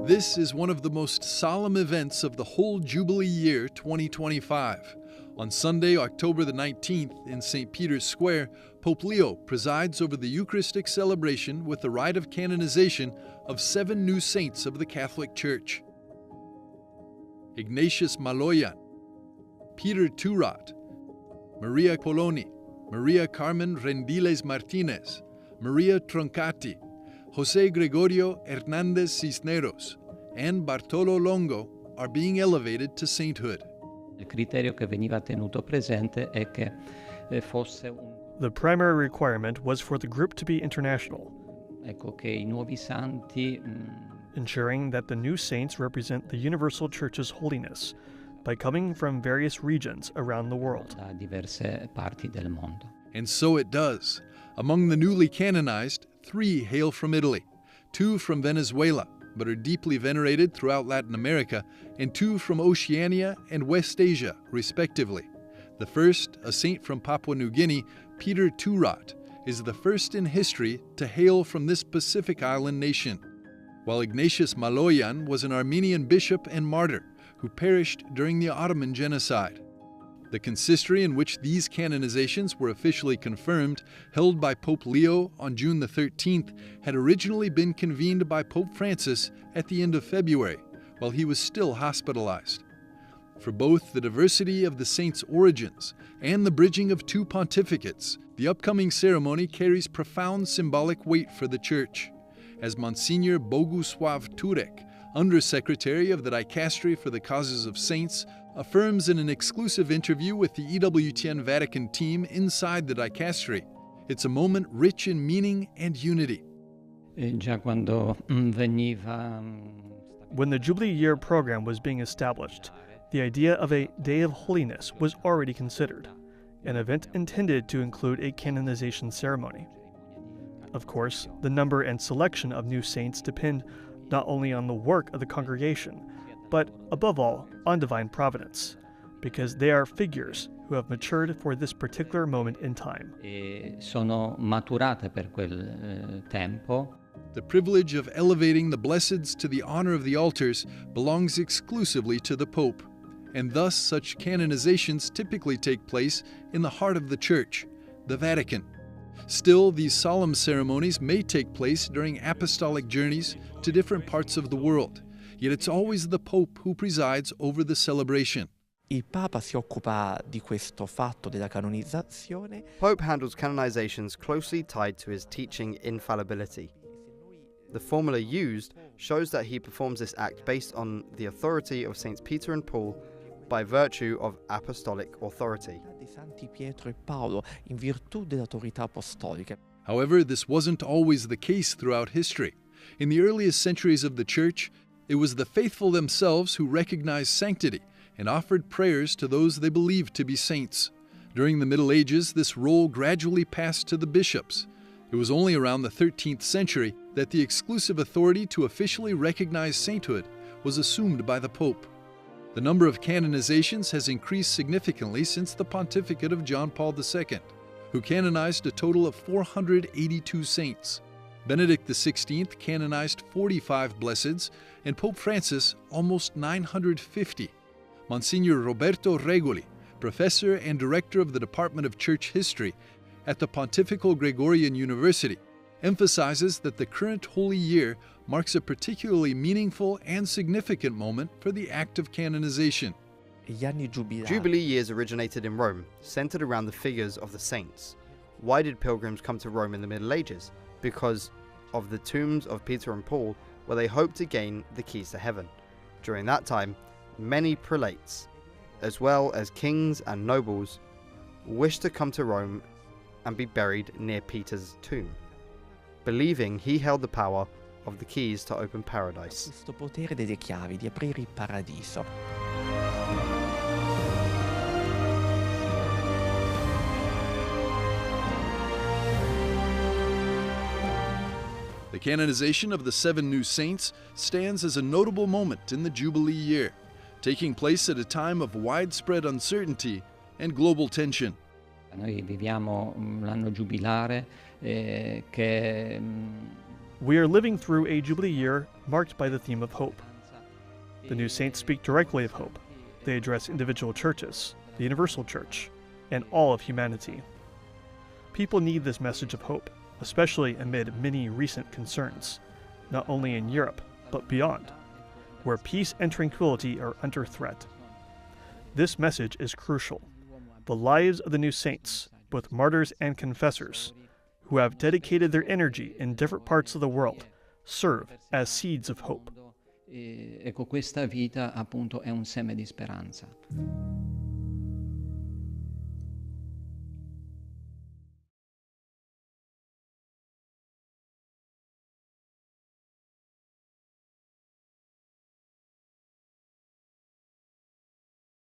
This is one of the most solemn events of the whole Jubilee year 2025. On Sunday, October the 19th, in St. Peter's Square, Pope Leo presides over the Eucharistic celebration with the rite of canonization of 7 new saints of the Catholic Church. Ignatius Maloyan, Peter Turat, Maria Poloni, Maria Carmen Rendiles Martinez, Maria Troncati, José Gregorio Hernández Cisneros, and Bartolo Longo are being elevated to sainthood. Il criterio che veniva tenuto presente è che fosse The primary requirement was for the group to be international, ecco che i nuovi santi ensuring that the new saints represent the Universal Church's holiness by coming from various regions around the world. da diverse parti del mondo. And so it does. Among the newly canonized, 3 hail from Italy, 2 from Venezuela, but are deeply venerated throughout Latin America, and 2 from Oceania and West Asia, respectively. The first, a saint from Papua New Guinea, Peter Turat, is the first in history to hail from this Pacific island nation, while Ignatius Maloyan was an Armenian bishop and martyr who perished during the Ottoman genocide. The consistory in which these canonizations were officially confirmed, held by Pope Leo on June the 13th, had originally been convened by Pope Francis at the end of February, while he was still hospitalized. For both the diversity of the saints' origins and the bridging of 2 pontificates, the upcoming ceremony carries profound symbolic weight for the Church, as Monsignor Bogusław Turek, Undersecretary of the Dicastery for the Causes of Saints, affirms in an exclusive interview with the EWTN Vatican team inside the Dicastery. It's a moment rich in meaning and unity. Già quando veniva When the Jubilee Year program was being established, the idea of a Day of Holiness was already considered, an event intended to include a canonization ceremony. Of course, the number and selection of new saints depend not only on the work of the congregation, but above all, on divine providence, because they are figures who have matured for this particular moment in time. sono maturate per quel tempo. The privilege of elevating the blesseds to the honor of the altars belongs exclusively to the Pope, and thus such canonizations typically take place in the heart of the Church, the Vatican. Still, these solemn ceremonies may take place during apostolic journeys to different parts of the world, yet it's always the Pope who presides over the celebration. Il Papa si occupa di questo fatto della canonizzazione. Pope handles canonizations closely tied to his teaching infallibility. The formula used shows that he performs this act based on the authority of Saints Peter and Paul by virtue of apostolic authority. Di Santi Pietro e Paolo in virtù dell'autorità apostolica. However, this wasn't always the case throughout history. In the earliest centuries of the Church, it was the faithful themselves who recognized sanctity and offered prayers to those they believed to be saints. During the Middle Ages, this role gradually passed to the bishops. It was only around the 13th century that the exclusive authority to officially recognize sainthood was assumed by the Pope. The number of canonizations has increased significantly since the pontificate of John Paul II, who canonized a total of 482 saints. Benedict XVI canonized 45 blesseds, and Pope Francis almost 950. Monsignor Roberto Regoli, professor and director of the Department of Church History at the Pontifical Gregorian University, emphasizes that the current Holy Year marks a particularly meaningful and significant moment for the act of canonization. Gli anni giubilari. Jubilee years originated in Rome, centered around the figures of the saints. Why did pilgrims come to Rome in the Middle Ages? Because of the tombs of Peter and Paul, where they hoped to gain the keys to heaven. During that time, many prelates, as well as kings and nobles, wished to come to Rome and be buried near Peter's tomb, believing he held the power of the keys to open paradise. Questo potere delle chiavi di aprire il paradiso. The canonization of the 7 new saints stands as a notable moment in the Jubilee year, taking place at a time of widespread uncertainty and global tension. Noi viviamo l'anno giubilare che We are living through a Jubilee year marked by the theme of hope. The new saints speak directly of hope. They address individual churches, the universal church, and all of humanity. People need this message of hope, especially amid many recent concerns, not only in Europe, but beyond, where peace and tranquility are under threat. This message is crucial. The lives of the new saints, both martyrs and confessors, who have dedicated their energy in different parts of the world, serve as seeds of hope. Ecco, questa vita appunto è un seme di speranza.